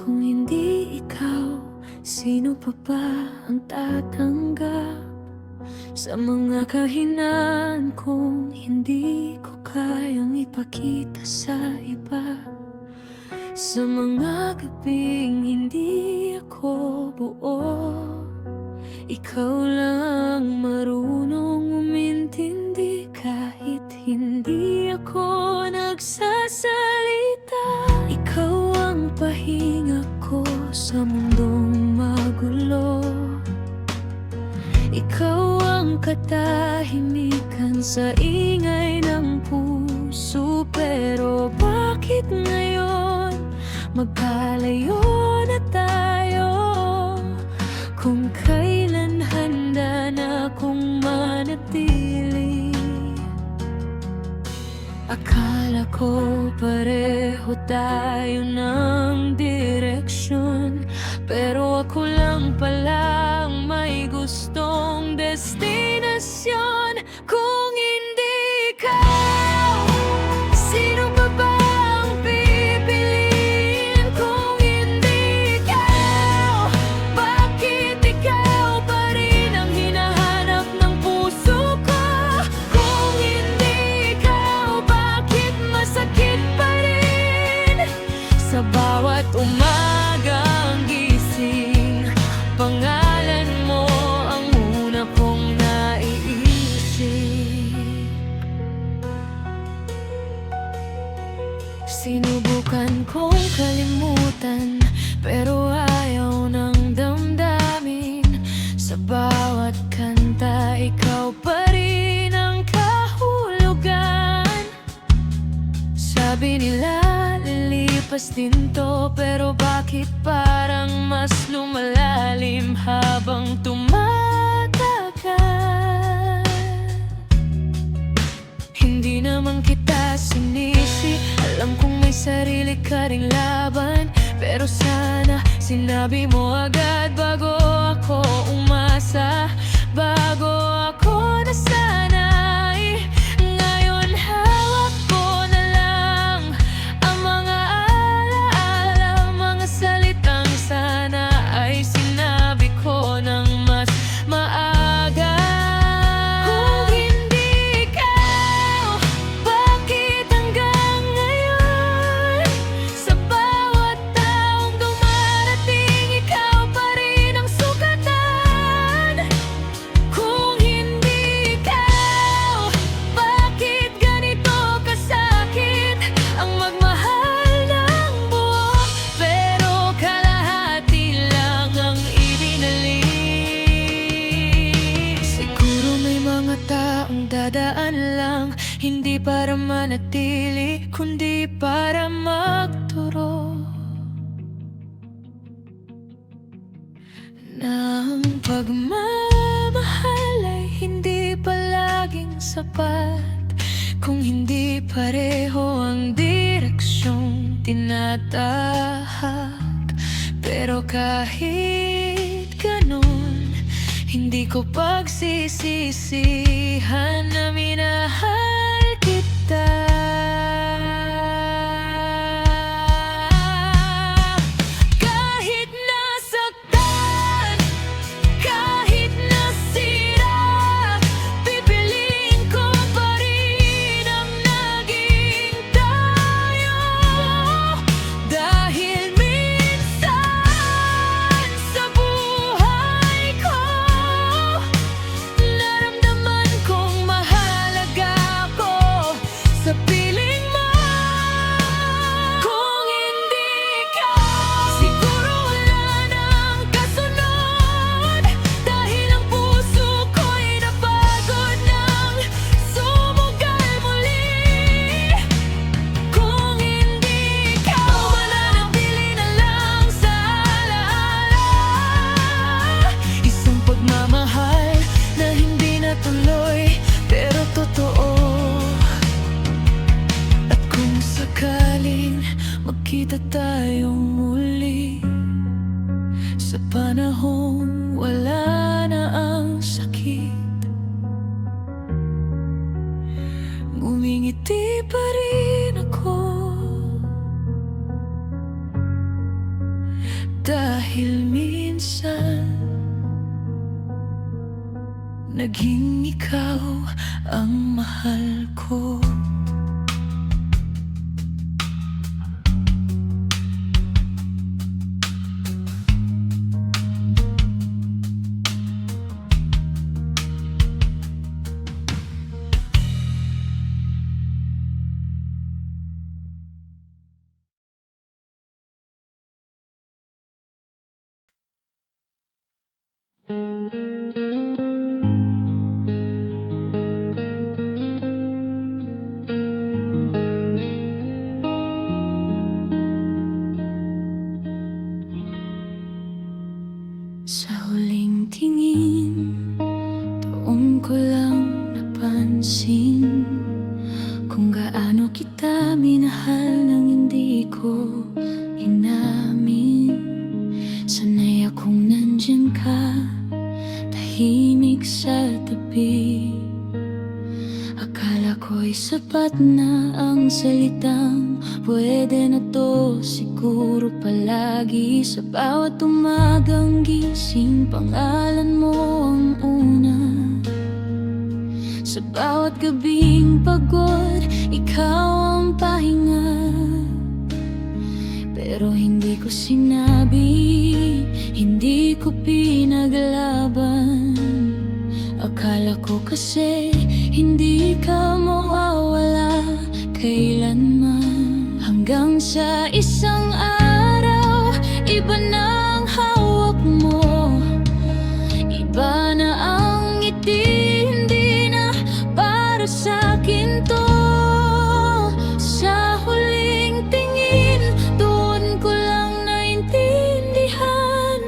Kung hindi ikaw, sino pa ba ang tatanggap sa mga kahinaan kung hindi ko kayang ipakita sa iba? Sa mga gabing hindi ako buo, ikaw lang marunong umintindi kahit hindi ako nagsasalita. Ikaw ang pahinga ko sa mundong magulo, ikaw ang katahimikan sa ingay ng puso. Pero bakit ngayon magkalayo na tayo, kung kailan handa na akong manatili? Akala ko pareho tayo ng direksyon, pero ako lang pala ang may gustong destinasyon. Kung hindi ikaw, sino pa ba ang pipiliin? Kung hindi ikaw, bakit ikaw pa rin ang hinahanap ng puso ko? Kung hindi ikaw, bakit masakit pa rin sa bawat umagang gising? Pangalan mo ang una kong naiisip. Sinubukan kong kalimutan, pero ayaw ng damdamin. Sa bawat kanta, ikaw pa rin ang kahulugan. Sabi nila lilipas din to, pero bakit parang mas lumalalim habang tumatagal? Hindi naman kita sinisi, alam kong may sarili ka ring laban, pero sana sinabi mo agad bago ako umasa, bago ako nasanay. Ngayon hawak ko na lang ang mga alaala, mga salitang sana ay sinabi ko ng mas maaga. Kung hindi ikaw, bakit hanggang ngayon sa bawat taong dumarating, ikaw pa rin ang sukatan? Kung hindi ikaw, bakit ganito kasakit ang magmahal ng buo, pero kalahati lang ang ibinalik? Siguro may mga taong dadaan lang, hindi para manatili, kundi para magturo na ang pagmamahal ay hindi palaging sapat kung hindi pareho ang direksyong tinatahak. Pero kahit ganun, hindi ko pagsisisihan na minahal kita. Kahit nasaktan, kahit nasira, pipiliin ko pa rin ang naging tayo. Dahil minsan sa buhay ko, naramdaman kong mahalaga ako sa piling mo. Kung hindi ikaw, siguro wala nang kasunod, dahil ang puso ko'y napagod ng sumugal muli. Kung hindi ikaw, mananatili na lang sa alaala, isang pagmamahal na hindi natuloy pero totoo. At kung sakaling magkita tayong muli, sa panahong wala na ang sakit, ngumingiti pa rin ako. Dahil minsan naging ikaw ang mahal ko. Sa huling tingin, doon ko lang napansin kung gaano kita minahal nang hindi ko inamin. Sanay akong nandyan ka, tahimik sa tabi. Akala ko'y sapat na ang salitang pwede na to siguro palagi. Sa bawat umagang gising, pangalan mo ang una. Sa bawat gabing pagod, ikaw ang pahinga. Pero hindi ko sinabi, hindi ko pinaglaban. Akala ko kasi hindi ka mawawala kailanman. Hanggang sa isang araw, iba na ang hawak mo, iba na ang ngiti, hindi na para sa'kin to. Sa huling tingin, doon ko lang naintindihan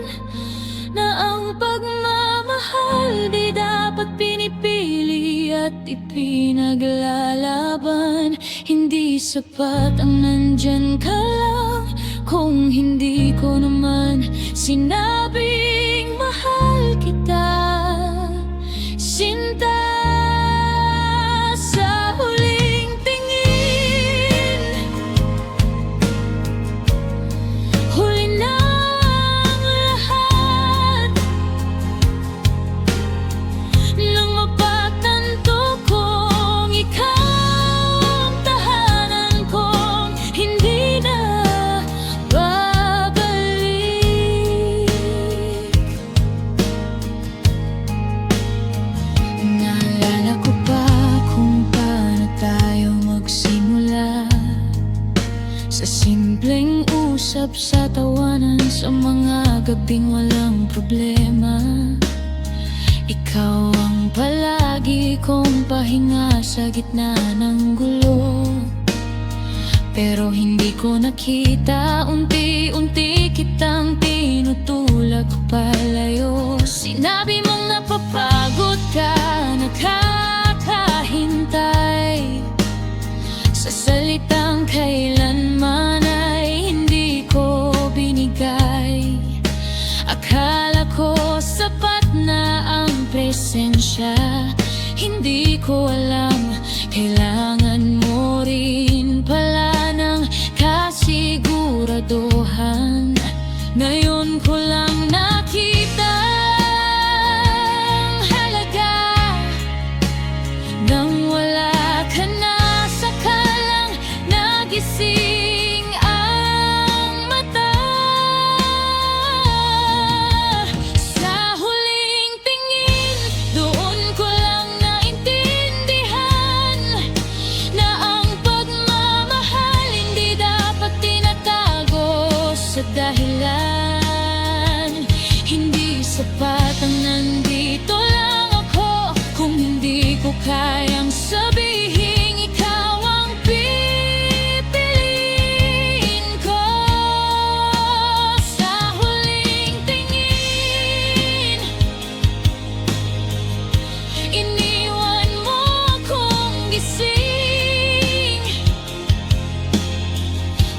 na ang pagmamahal di dapat pinipili at ipinaglalaban. Hindi sapat ang nandyan ka lang kung hindi ko naman sinabing mahal kita, sinta. Sa huling tingin, huli na ang lahat. Nang mapagtanto kong ikaw ang tahanan kong hindi na babalik. Naalala ko pa kung paano tayo magsimula, sa simpleng usap sa tawanan, sa mga gabing walang problema. Ikaw ang palagi kong pahinga sa gitna ng gulo. Pero hindi ko nakita, unti-unti kitang tinutulak palayo. Sinabi mong napapagod ka, nakakahintay sa salitang kailanman ay hindi ko binigay. Akala ko sapat na ang presensya, hindi ko alam kailangan mo rin pala ng kasiguraduhan. Ngayon ko lang nakita ang halaga nang wala ka na. Sakalang nagising ang mata. Sa huling tingin, doon ko lang naintindihan na ang pagmamahal hindi dapat tinatago sa dahilan. Hindi sapat ang nandito lang ako kung hindi ko kayang sabihin ikaw ang pipiliin ko. Sa huling tingin, iniwan mo akong gising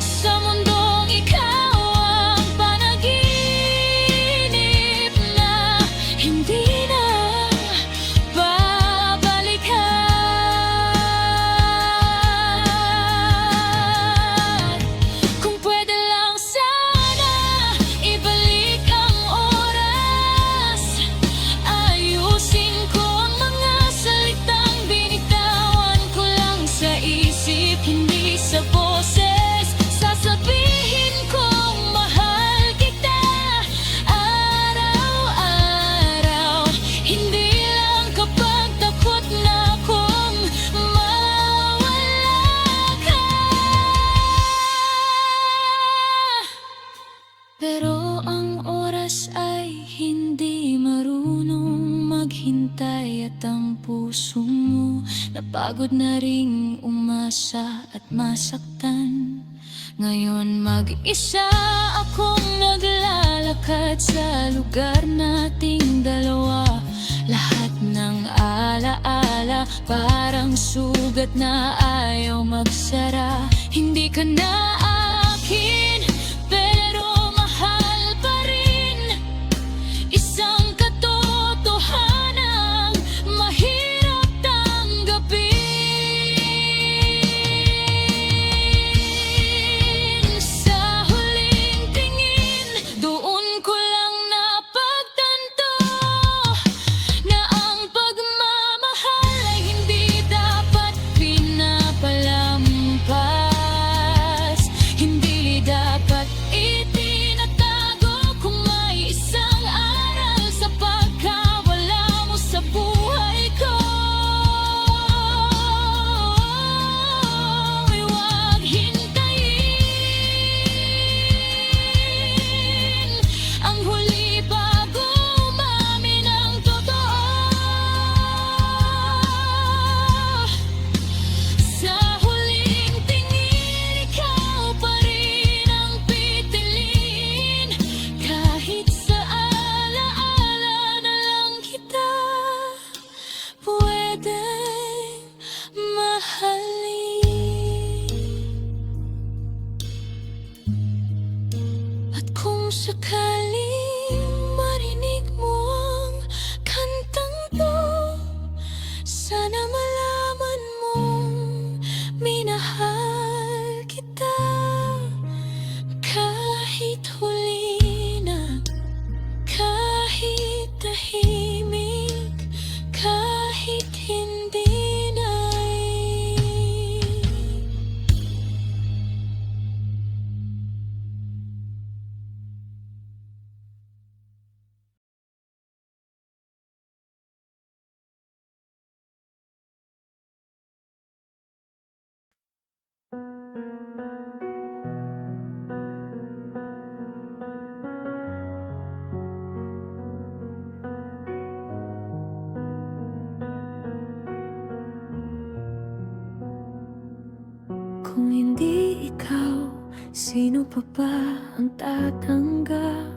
sa mundong ikaw ang panaginip na hindi na babalikan. Pero ang oras ay hindi marunong maghintay, at ang puso mo napagod na ring umasa at masaktan. Ngayon mag-isa akong naglalakad sa lugar nating dalawa. Lahat ng alaala parang sugat na ayaw magsara. Hindi ka na akin, pero mahal pa rin. Isang katotohanang mahirap tanggapin. Sa huling tingin, doon ko lang napagtanto na ang pagmamahal ay hindi dapat pinapalampas. Hindi dapat itinatago. Kung may isang aral sa pagkawala mo sa buhay ko, ay huwag hintayin ang huli bago umamin ang totoo. Sa huling tingin, ikaw pa rin ang pipiliin. Kahit sa alaala na lang kita pwedeng mahalin. At kung sakaling marinig mo ang kantang to, sana malaman mong minahal kita. Kahit huli na, kahit tahimik, kahit hindi na. Kung hindi ikaw, sino pa ba ang tatanggap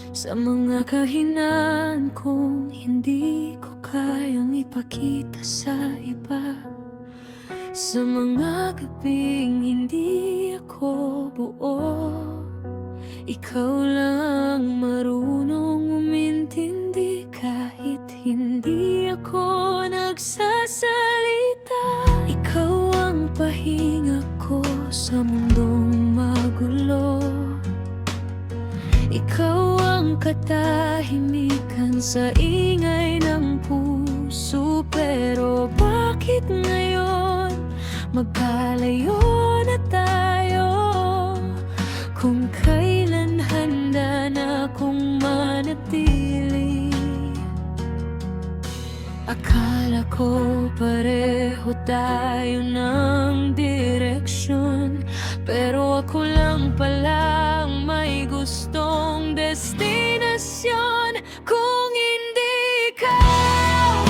sa mga kahinaan kung hindi ko kayang ipakita sa iba? Sa mga gabing hindi ako buo, ikaw lang marunong umintindi. Kahit hindi ako nagsasalita, ikaw ang pahinga ko sa mundong magulo. Ikaw ang katahimikan sa ingay ng puso. Pero bakit ngayon magkalayo na tayo, kung kailan handa na akong manatili? Akala ko pareho tayo ng direksyon, pero ako lang pala ang may gustong destinasyon. Kung hindi ikaw,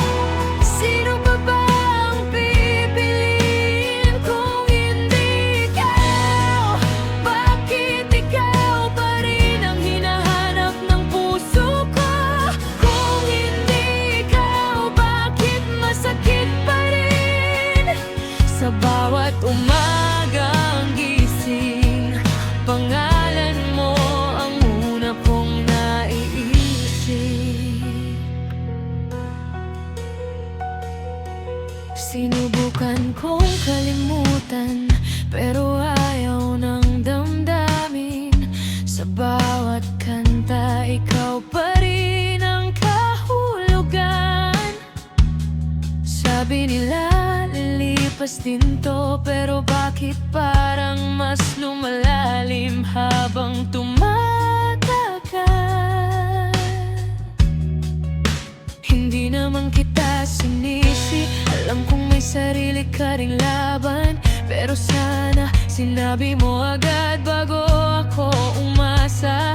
sino pa ba ang pipiliin? Kung hindi ikaw, bakit ikaw pa rin ang hinahanap ng puso ko? Kung hindi ikaw, bakit masakit pa rin sa bawat umagang gising? Pangalan mo ang una kong naiisip. Sinubukan kong kalimutan, pero ayaw ng damdamin. Sa bawat kanta, ikaw pa rin ang kahulugan. Sabi nila lilipas din to, pero bakit parang mas lumalalim habang tumatagal? Hindi naman kita sinisi, alam kong may sarili ka ring laban. Pero sana sinabi mo agad bago ako umasa.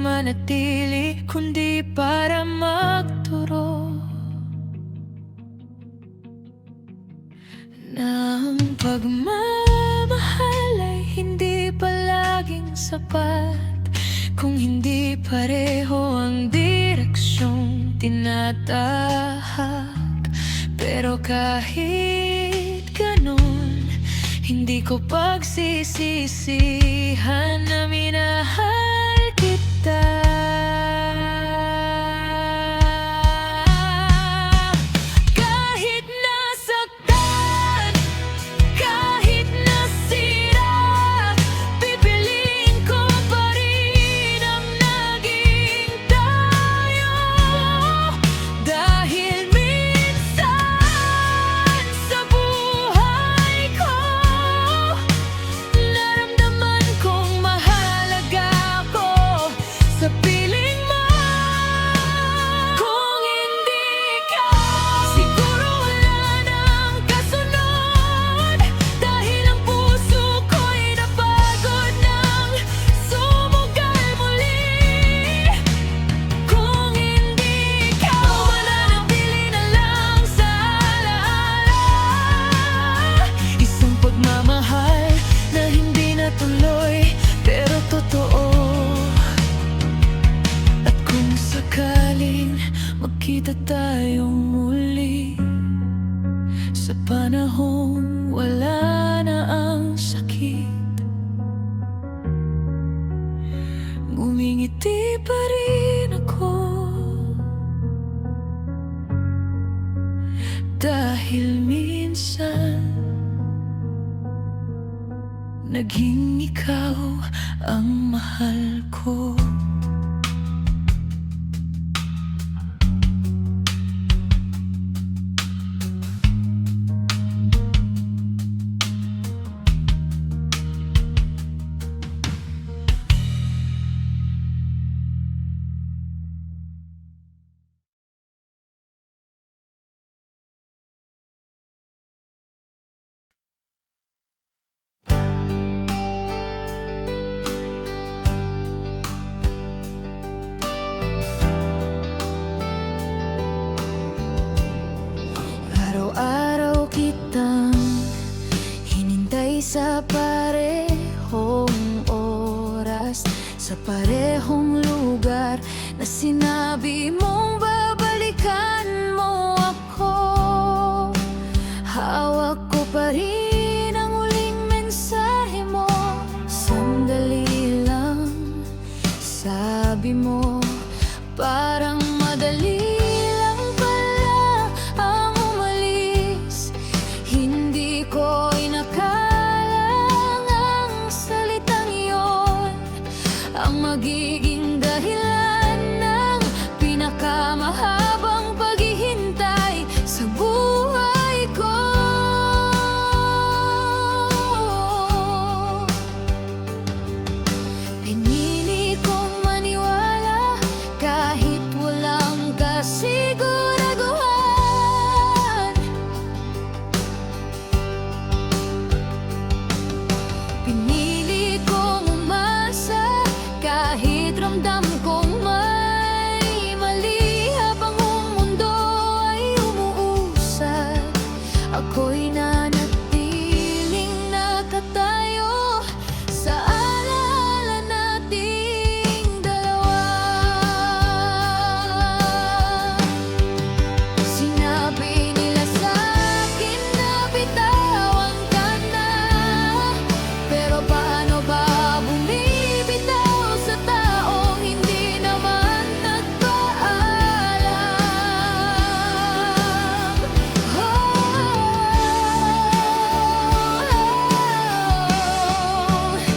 manatili kundi para magturo na ang pagmamahal ay hindi palaging sapat kung hindi pareho ang direksyong tinatahak. Pero kahit ganun, hindi ko pagsisisihan na minahal kita. Kahit nasaktan, kahit nasira, pipiliin ko pa rin ang naging tayo. Dahil minsan sa buhay ko, naramdaman kong mahalaga ako sa piling mo. Kung hindi ka, siguro wala nang kasunod, dahil ang puso ko'y napagod ng sumugal muli. Kung hindi ka, mananatili na lang sa alaala, isang pagmamahal na hindi natuloy pero totoo. At kung sakaling magkita tayong muli, sa panahong wala na ang sakit, ngumingiti pa rin ako. Dahil minsan naging ikaw ang mahal ko. Araw-araw kitang hinintay sa parehong oras, sa parehong lugar na sinabi mong babalikan mo ako. Hawak ko pa rin ang huling mensahe mo. Sandali lang, sabi mo, parang madali lang pala ang umalis. Hindi ko inakalang ang salitang iyon ang magiging dahilan ng pinakamahabang paghihintay sa buhay ko. Pinili kong maniwala kahit walang kasiguraduhan. Pinili kong umasa kahit ramdam kong may mali. Habang ang mundo ay umuusad, ako'y nanatiling nakatayo sa alaala nating dalawa. Sinabi nila sa'kin na bitawan ka na, pero paano ba bumibitaw sa taong hindi naman nagpaalam?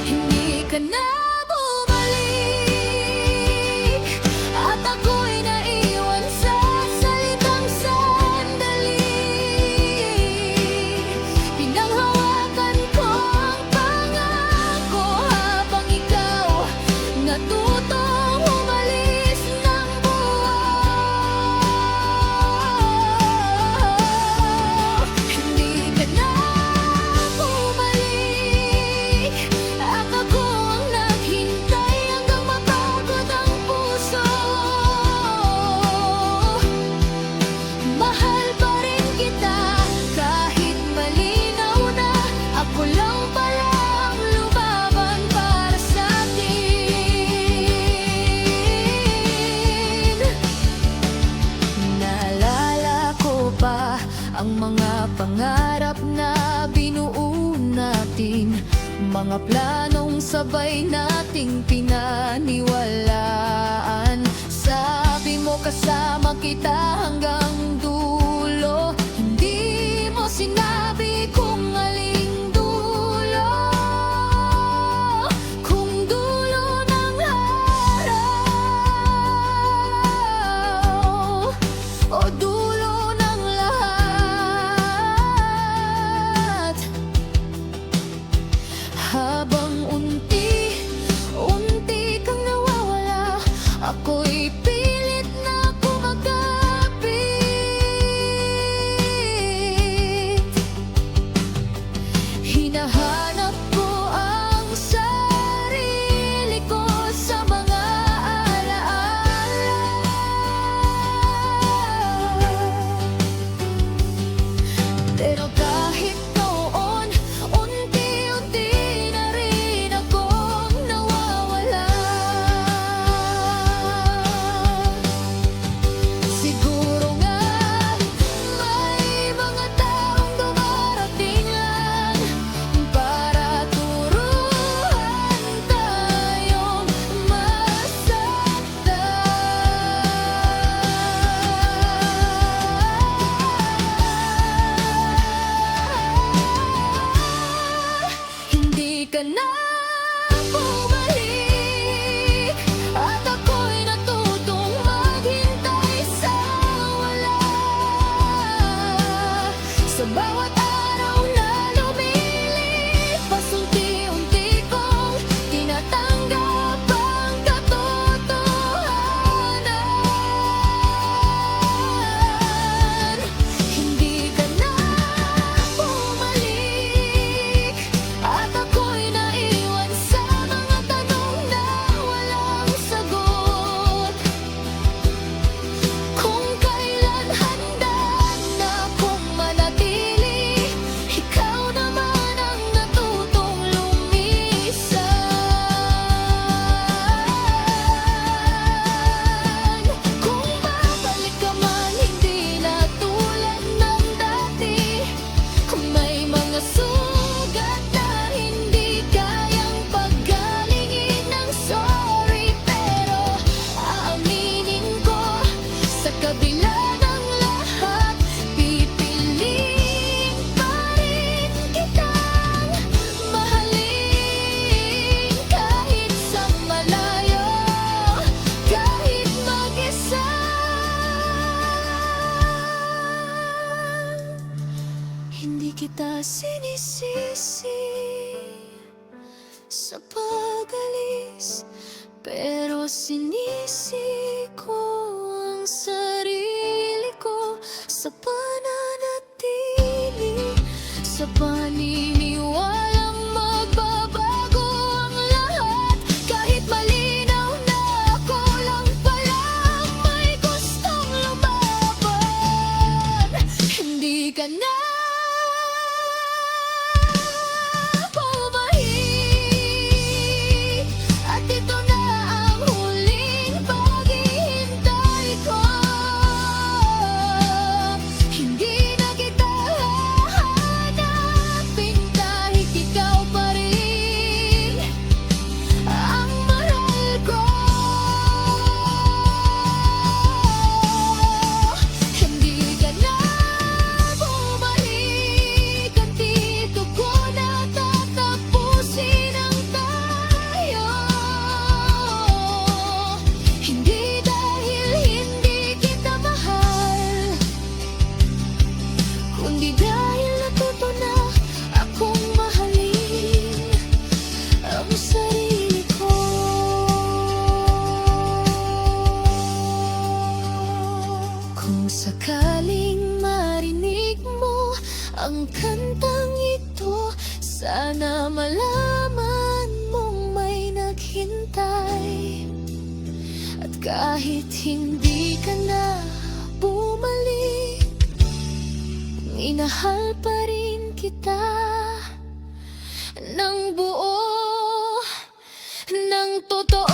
Hindi ka na bumalik at ako'y naiwan sa salitang sandali. Pinanghawakan ko ang pangako habang ikaw natutong umalis ng buwan. Hindi ka na bumalik at ako ang ating mga planong sabay nating pinaniwalaan. Sabi mo kasama kita hanggang dulo, hindi mo sinabi kung aling dulo, kung dulo ng araw o dulo ng lahat. Habang unti-unti kang nawawala, ako'y pilit na kumagapit. Hinahanap ko ang sarili ko sa mga alaala. Pero kahit noon, unti-unti na rin akong nawawala. Siguro nga may mga taong dumarating lang para turuan tayong masaktan. Hindi ka na bumalik at ako'y natutong maghintay sa wala. Sa bawat araw na lumilipas, unti-unti kong tinatanggap ang katotohanan. Hindi ka na bumalik at ako'y naiwan sa mga tanong na walang sagot. Kung kailan handa na akong manatili, ikaw naman ang natutong lumisan. Kung babalik ka man, hindi na tulad ng dati. May mga sugat na hindi kayang paggalingin ng sorry. Pero aaminin ko, sa kabila ng lahat, pipiliin pa rin kitang mahalin. Kahit sa malayo, kahit mag-isa. Hindi kita sinisisi sa pag-alis, pero sinisi ko ang sarili ko sa pananatili, sa paniniwalang magbabago ang lahat. Kahit malinaw na ako lang pala ang may gustong lumaban. Hindi ka na bumalik at ito na ang huling paghihintay ko. Hindi na kita hahanapin kahit ikaw pa rin ang mahal ko. Hindi ka na bumalik at dito ko na tatapusin ang tayo. Hindi dahil hindi kita mahal, kundi dahil natuto na akong mahalin ang sarili ko. Kung sakaling marinig mo ang kantang ito, sana malaman mong may naghintay. At kahit hindi ka na bumalik, minahal pa rin kita ng buo, ng totoo.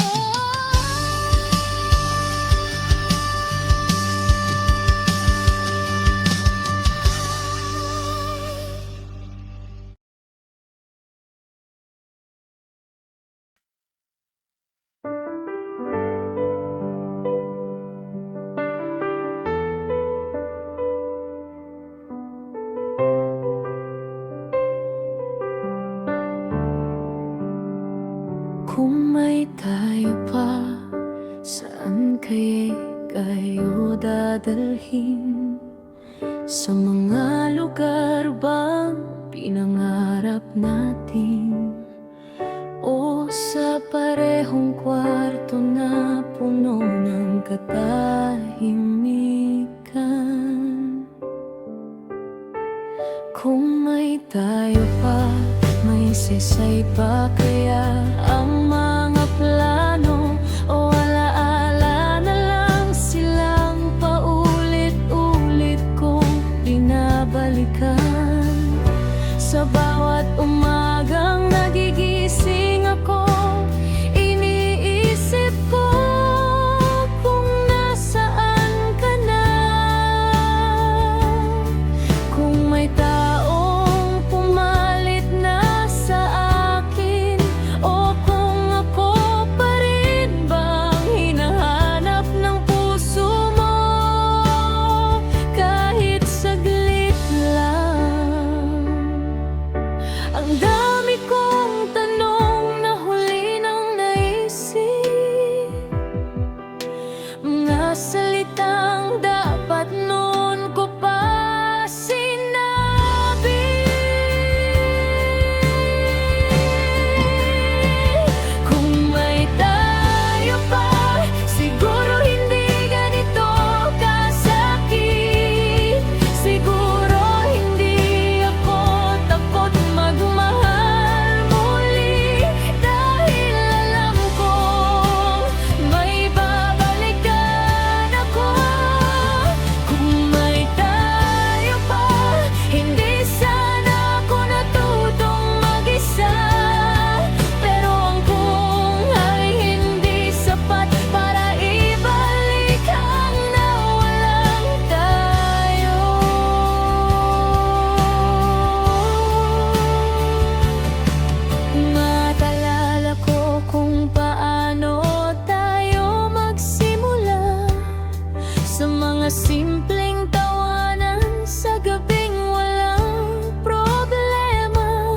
Kung may tayo pa, saan kayo dadalhin? Sa mga lugar bang pinangarap natin? O sa parehong kwarto na puno ng katahimikan? Kung may tayo pa, may sisay pa kaya ang mga plano? O alaala na lang silang paulit-ulit kong binabalikan? Sa bawat umagang nagigising ako, iniisip ko kung nasaan ka na. Kung may taong pumalit na sa akin, o kung ako pa rin bang hinahanap ng puso mo, kahit saglit lang. Ang dami kong tanong na huli nang naisip, mga salitang dapat noon ko pa sinabi. Kung may tayo pa, siguro hindi ganito kasakit. Siguro hindi ako takot magmahal muli, dahil alam kong may babalikan ako. Kung may tayo pa, hindi sana ako natutong mag-isa. Pero ang kung ay hindi sapat para ibalik ang nawalang tayo. Maalala ko kung paano tayo magsimula, sa mga simpleng tawanan sa gabing walang problema.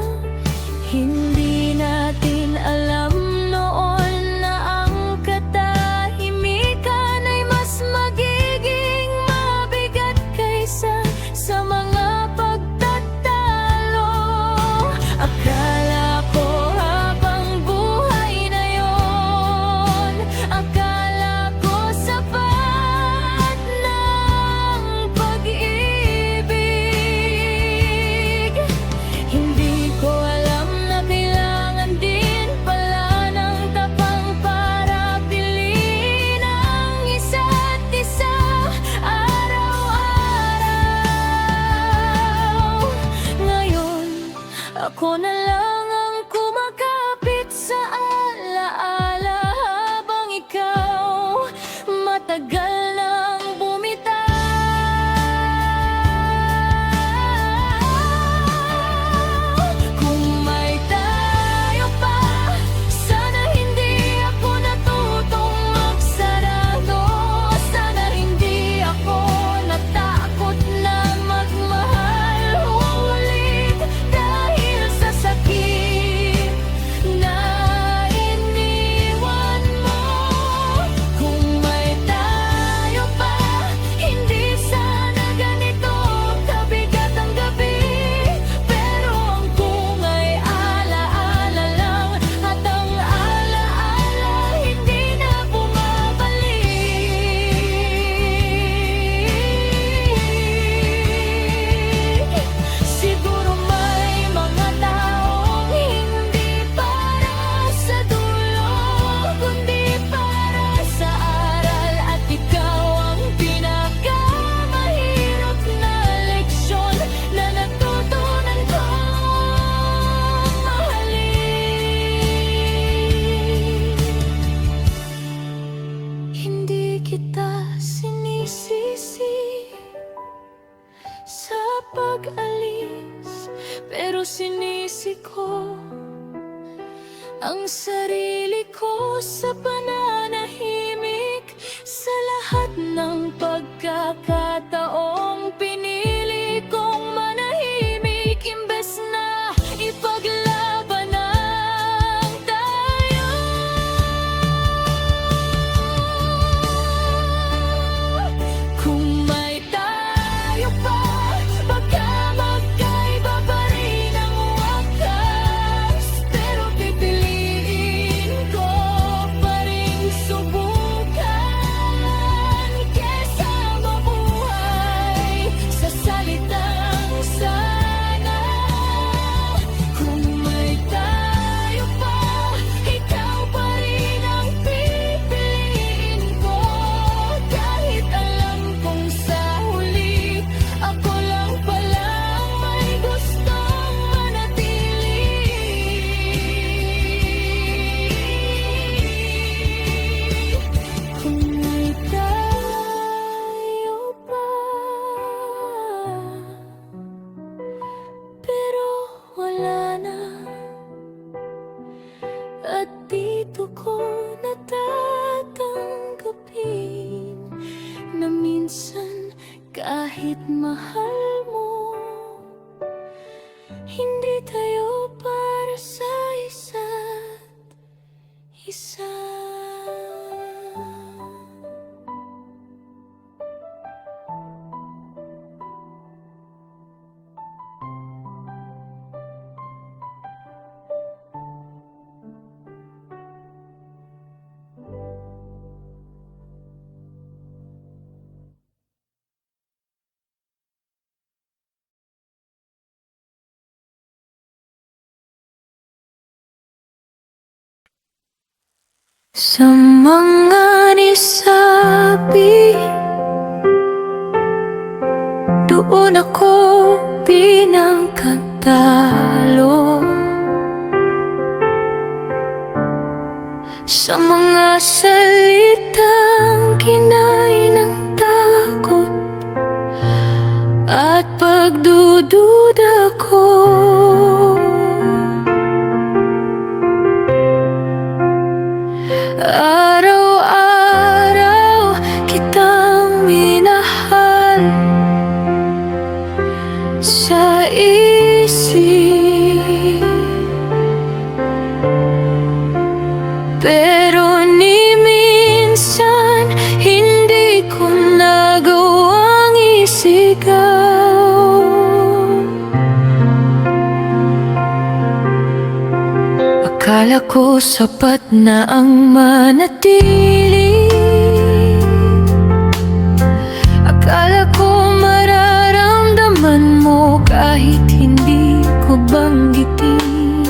Hindi natin alam noon na ang katahimikan ay mas magiging mabigat kaysa sa mga pagtatalo. Akala ko habang buhay na yon, akala ko sapat ng pag-ibig. Hindi ko alam na kailangan din pala ng tapang para piliin ang isa't isa araw-araw. Ngayon, ako na lang ang kumakapit sa alaala, habang ikaw matagal nang bumitaw. Kung may tayo pa, sana hindi ako natutong magsarado. Sana hindi ako natakot na magmahal ulit, dahil sa sakit na iniwan mo. Kung may tayo pa, hindi sana ganito kabigat ang gabi. Pero ang kung ay alaala lang, at ang alaala hindi na bumabalik. Siguro may mga taong hindi para sa dulo, kundi para sa aral. At ikaw ang pinakamahirap na leksyon na natutunan kong mahalin. Hindi kita sinisisi sa pag-alis, pero sinisi ko ang sarili ko sa pananahimik. Sa lahat ng pagkakataong pinili kong manahimik, imbes na ipaglaban ang tayo. mahal mo. Hindi tayo para sa isa't isa. Sa mga nisabi, doon ako pinangkatalo. Sa mga salitang kinain ng takot at pagdududa ko. Araw-araw kitang minahal sa isip, pero ni minsan hindi ko nagawang isigaw. Akala ko sapat na ang manatili. Akala ko mararamdaman mo kahit hindi ko banggitin.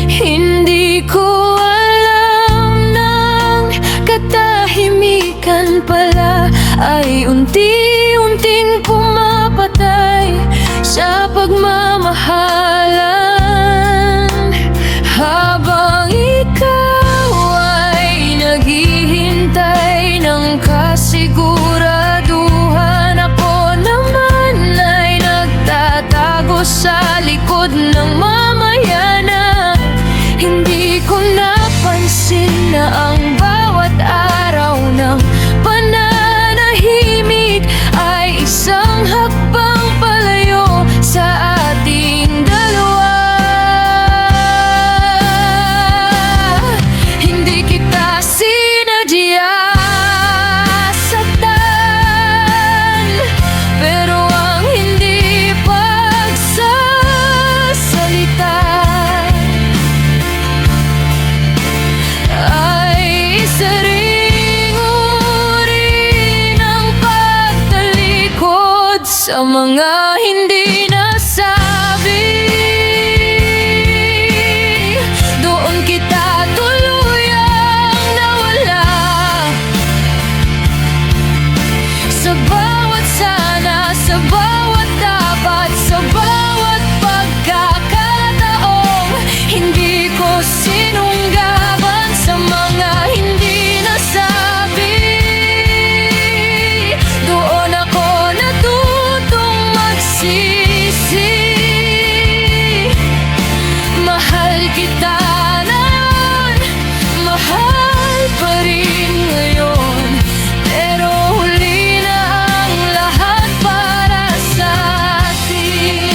Hindi ko alam ng katahimikan pala ay unti-unting pumapatay sa pagmamahalan. Habang ikaw ay naghihintay ng kasiguraduhan, ako naman ay nagtatago sa likod ng mamayanan. Hindi ko napansin na ang bawat araw ng pananahimik ay isang hakbang palayo sa ating dalawa. Hindi kita sinadya saktan, pero ang hindi pagsasalita ay isa ring uri ng pagtalikod sa mga hindi nasabi. Doon kita tuluyang nawala sa bawat sana, sa bawat dapat, sa bawat pagkakataong hindi ko sinunggaban sa mga hindi nasabi. Doon ako natutong magsisi. Mahal kita noon, mahal pa rin ngayon, pero huli na ang lahat para sa atin.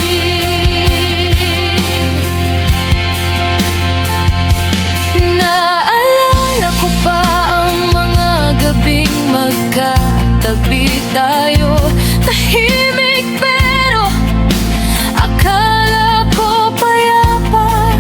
Naalala ko pa ang mga gabing magkatabi tayo, tahimik pero akala ko payapa.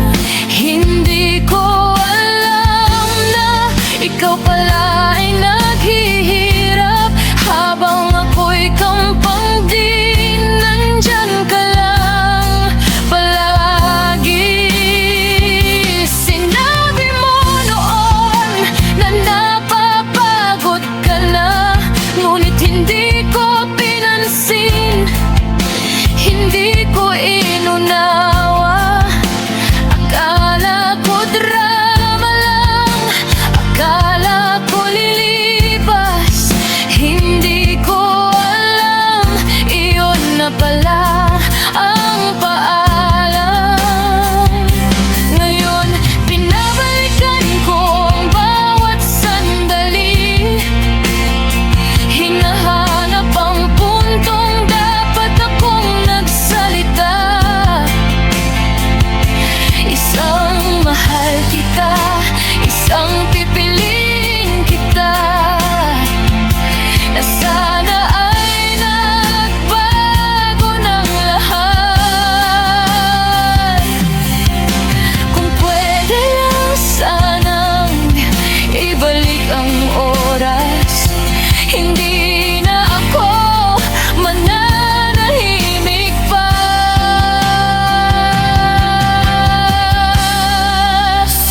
Hindi ko alam na ikaw pala ay naghihirap habang ako'y kampang din. Nandyan ka lang palagi. Sinabi mo noon na napapagod ka na, ngunit hindi ko pinansin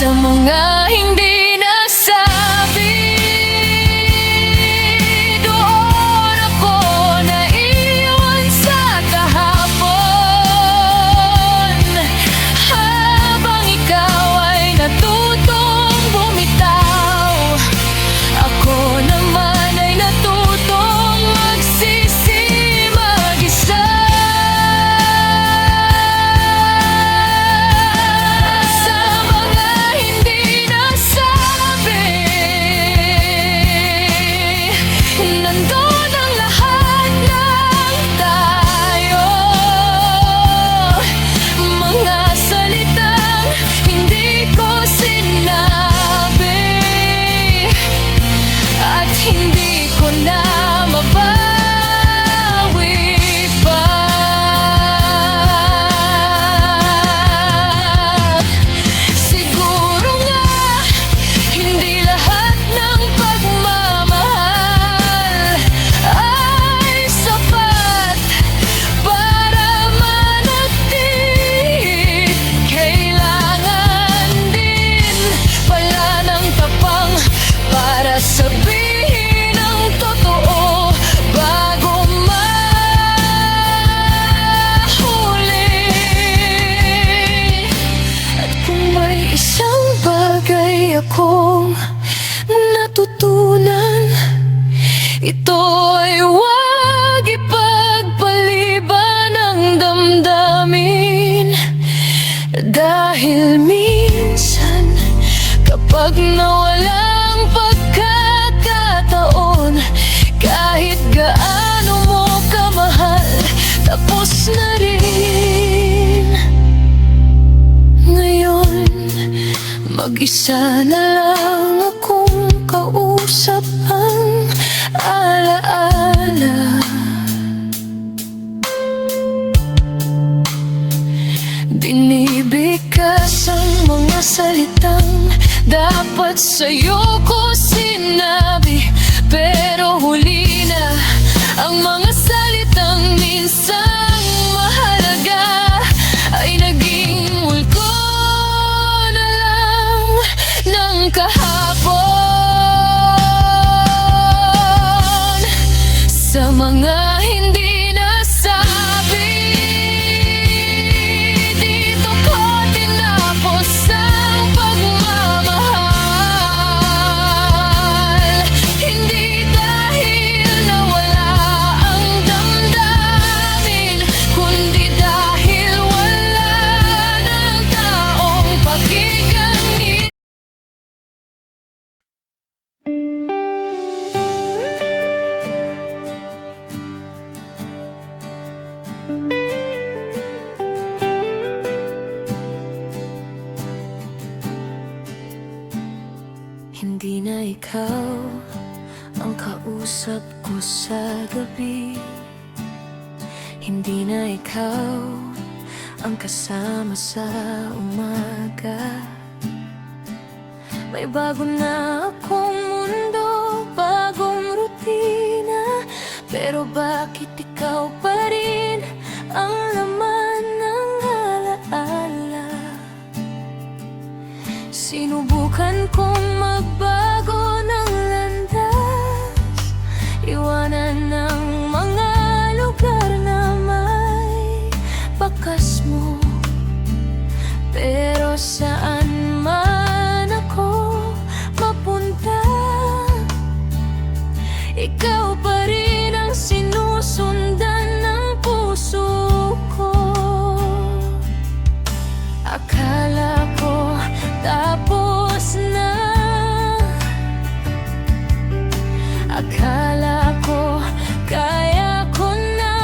sa mga hindi nasabi. Doon ako naiwan sa kahapon, habang ikaw ay natutong bumitaw. Ako naman ay natutong magsisi mag-isa. Sa mga hindi nasabi, nandun ang lahat ng tayo. Mga salitang hindi ko sinabi at hindi ko na mabawi pa. Siguro nga hindi lahat ng pagmamahal ay sapat para manatili. Kailangan din pala ng tapang para sabihin ang totoo bago mahuli. At kung may isang bagay akong natutunan, ito'y huwag ipagpaliban ang damdamin. Dahil minsan kapag nawalang pagkakataon, kahit gaano mo kamahal, tapos na rin. Ngayon, mag-isa na lang akong kausap ang alaala. Binibigkas ang mga salitang dapat sa'yo ko sinabi, pero huli na ang mga salitang minsang mahalaga ay naging multo na lang ng kahapon. Sa mga hindi nasabi, dito ko tinapos ang pagmamahal. Hindi dahil nawala ang damdamin, kundi dahil wala ng taong pakinggan. Hindi na ikaw ang kausap ko sa gabi, hindi na ikaw ang kasama sa umaga. May bago na akong mundo, bagong rutina, pero bakit ikaw pa rin ang laman ng alaala? Sinubukan kong magbago ng landas, iwanan ng mga lugar na may bakas mo, pero saan man ako mapunta, ikaw pa rin ang sinusundan ng puso ko. Akala ko tapos na, akala ko kaya ko na,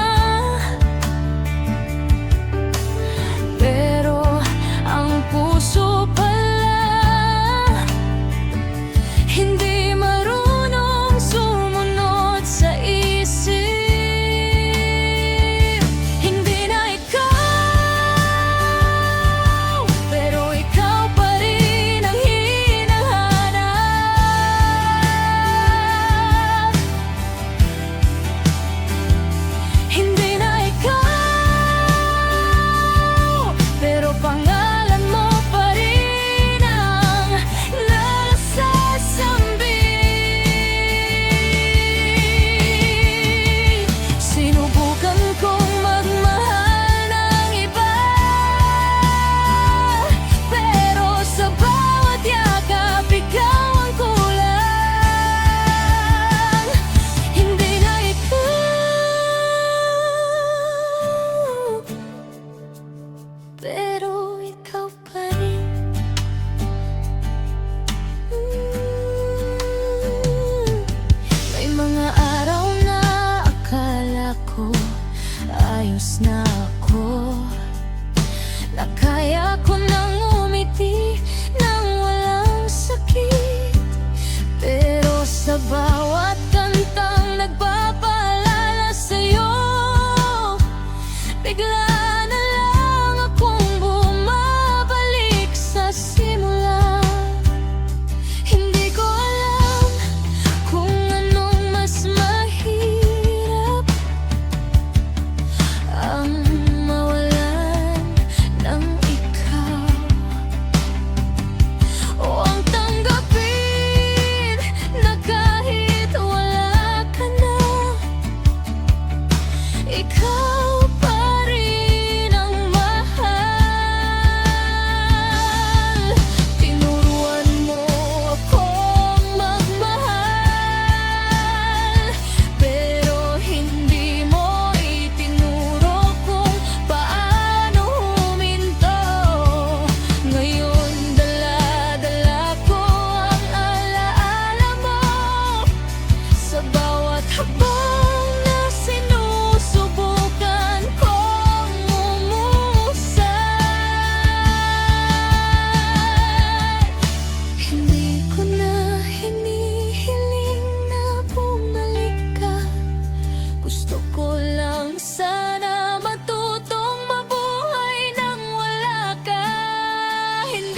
pero ang puso pala hindi marunong sumunod sa isip. Hindi na ikaw, pero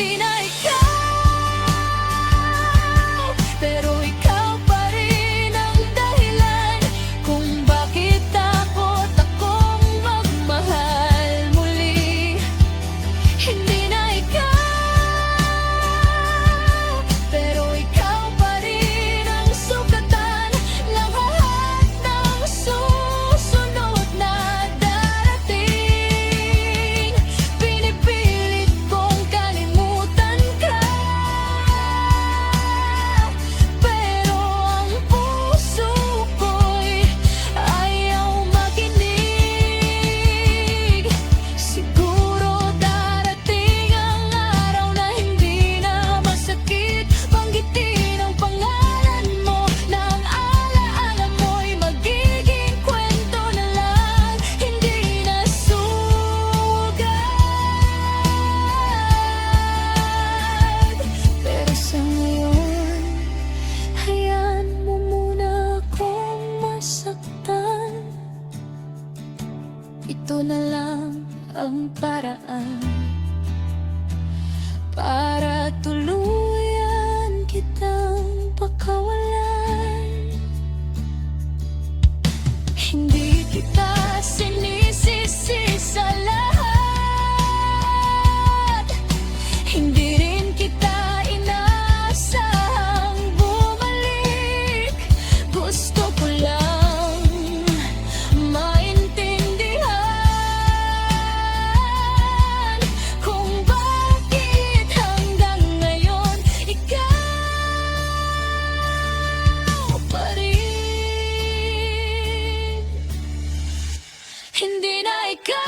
Hindi na ikaw, pero ikaw pa rin ang dahilan kung bakit takot akong magmahal muli. Hindi na ikaw, pero ikaw pa rin ang sukatan. Lahat ng susunod na darating, pinipilit kong kalimutan ka. Pero ang puso ko'y ayaw makinig. Siguro darating ang araw na hindi na masakit banggitin ang pangalan mo, na ang alaala mo'y magiging kwento na lang, hindi na sugat. Pero sa ngayon, hayaan mo muna akong masaktan. Ito na lang ang paraan para tuluyan kitang pakawalan. Hindi kita sinisisi sa lahat, hindi rin kita inaasahang bumalik. Gusto ko lang maintindihan kung bakit hanggang ngayon ikaw pa rin. Hindi na ikaw,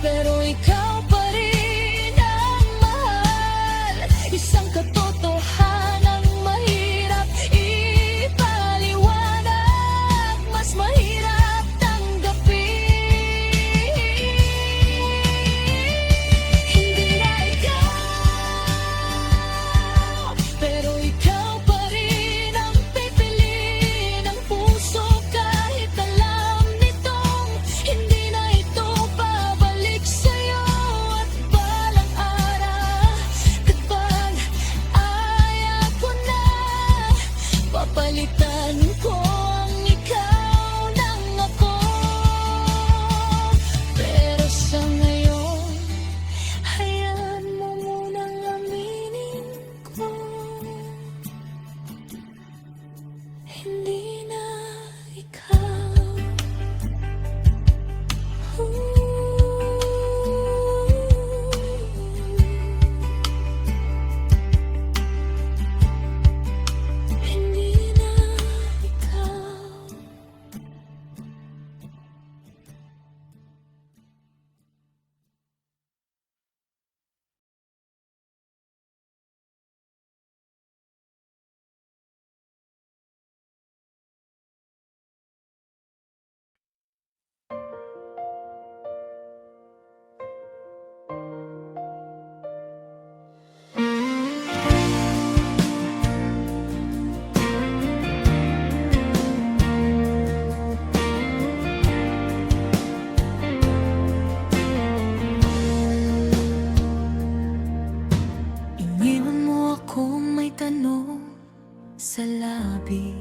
pero ikaw pa rin ang mahal. Isang katotohanang mahirap ipaliwanag, mas mahirap tanggapin. Hindi na ikaw, pero ikaw pa rin ang pipiliin ng puso kahit alam nitong hindi na ito babalik sa'yo. At balang araw, kapag ayaw ko na, papalitan ko ang ikaw ng ako. Pero sa ngayon, hayaan mo munang aminin ko, hindi na ikaw. Hindi na ikaw. Iniwan mo akong may tanong sa labi,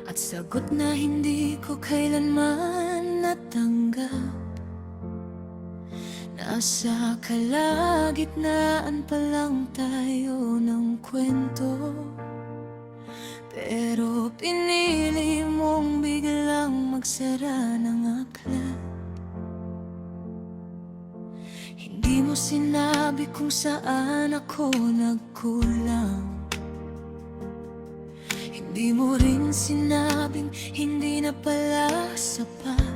at sagot na hindi ko kailanman natanggap. Nasa kalagitnaan pa lang tayo ng kwento, pero pinili mong biglang magsara ng aklat. Hindi mo sinabi kung saan ako nagkulang, hindi mo rin sinabing hindi na pala sapat.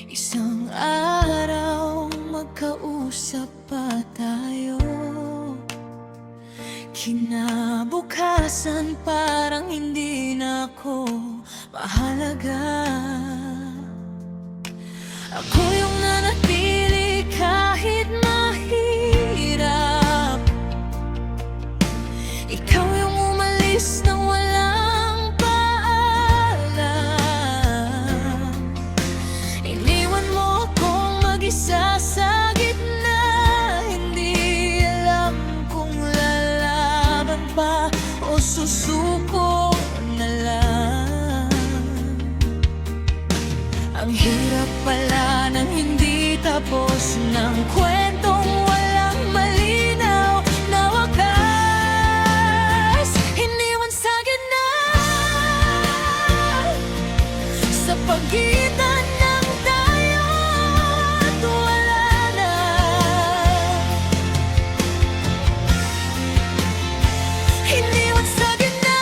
Isang araw magkausap pa tayo, kinabukasan parang hindi na ako mahalaga. Ako yung nanatili kahit mahirap, ikaw yung umalis nang walang paalam. Iniwan mo pala ng hindi tapos ng kwentong walang malinaw na wakas. Iniwan sa gitna sa pagitan ng tayo at wala na. Iniwan sa gitna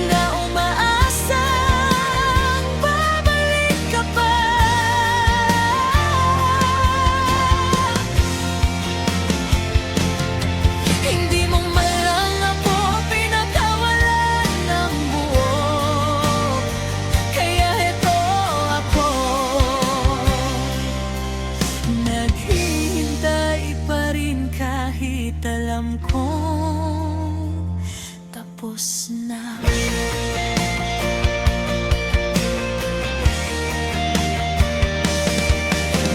na umaasang babalik ka pa. Hindi mo man lang ako pinakawalan ng buo, kaya heto ako, naghihintay pa rin kahit alam kong tapos na.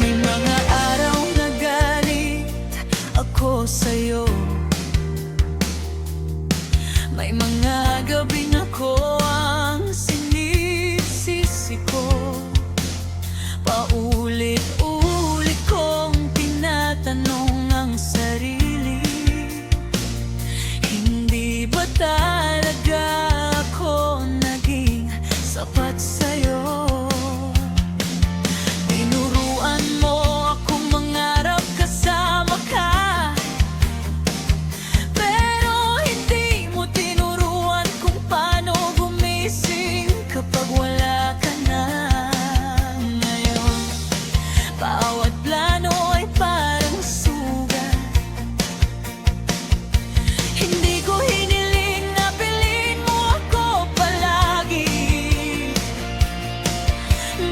May mga araw na galit ako sa'yo, may mga gabing ako ang sinisisi ko. Paulit-ulit kong tinatanong ang sarili, hindi ba talaga ako naging sapat sa'yo? Tinuruan mo akong mangarap kasama ka, pero hindi mo tinuruan kung paano gumising kapag wala ka na. Ngayon, bawat plano ay parang sugat. Hindi ko hiniling na pilin mo ako palagi.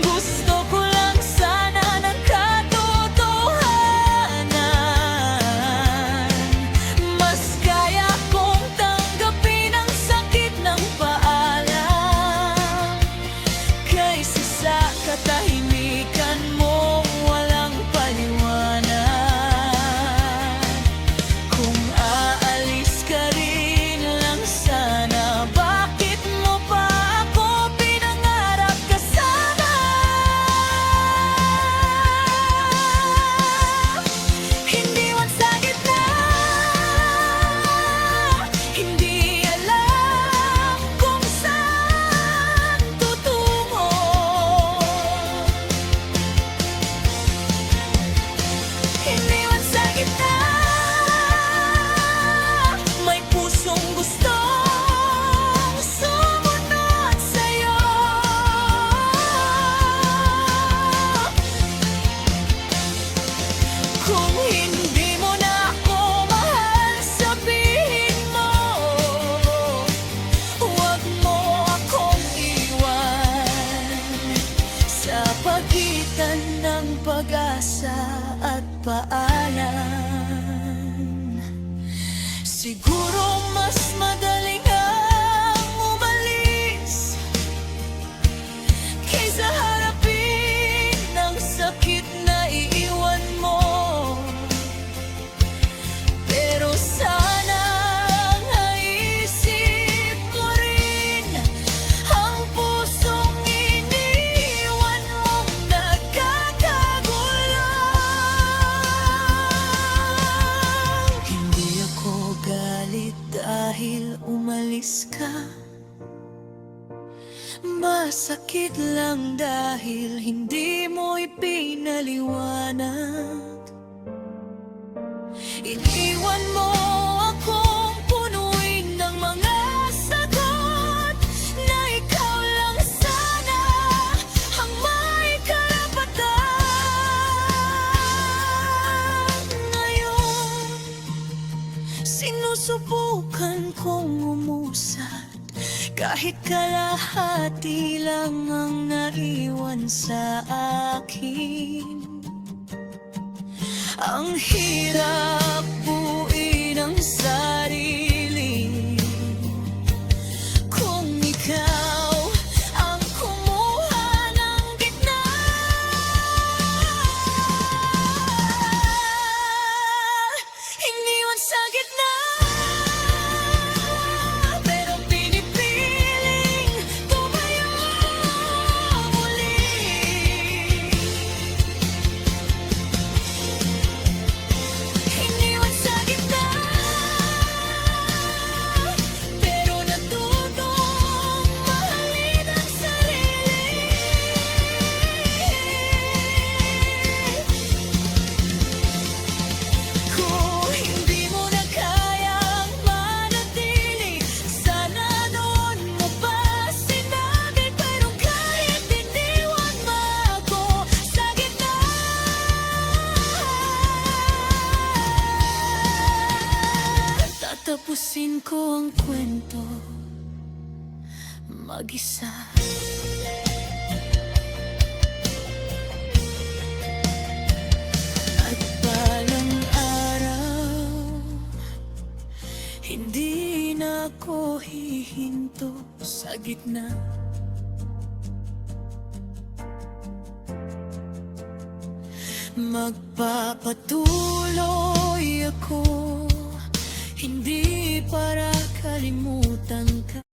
Gusto ko lang sana ng katotohanan. Mas kaya kong tanggapin ang sakit ng paalam kaysa sa katahimikan mo walang paliwanag. Kung aalis ka rin lang sana, bakit mo pa ako pinangarap kasama? Iniwan sa gitna, hindi alam kung saan tutungo. Iniwan sa gitna, may pusong gustong sumunod sa'yo. Kung hindi mo na ako mahal, sabihin mo, huwag mo akong iwan sa pagitan ng pag-asa at paalam. Siguro mas madaling ang umalis kaysa harapin ng sakit na iiwan mo. Pero sana naisip mo rin ang pusong iniwan mong nagkakagulo. Hindi ako galit dahil umalis ka, masakit lang dahil hindi mo ipinaliwanag. Iniwan mo akong punuin ng mga sagot na ikaw lang sana ang may karapatan. Ngayon, sinusubukan kong umusad, kahit kalahati lang ang naiwan sa akin. Ang hirap buuin ang sarili kung ikaw ang kumuha ng gitna. Iniwan sa gitna, pero pinipiling tumayo mula. Tatapusin ko ang kwento mag-isa. At balang araw, hindi na ako hihinto sa gitna. Magpapatuloy ako, hindi para kalimutan ka.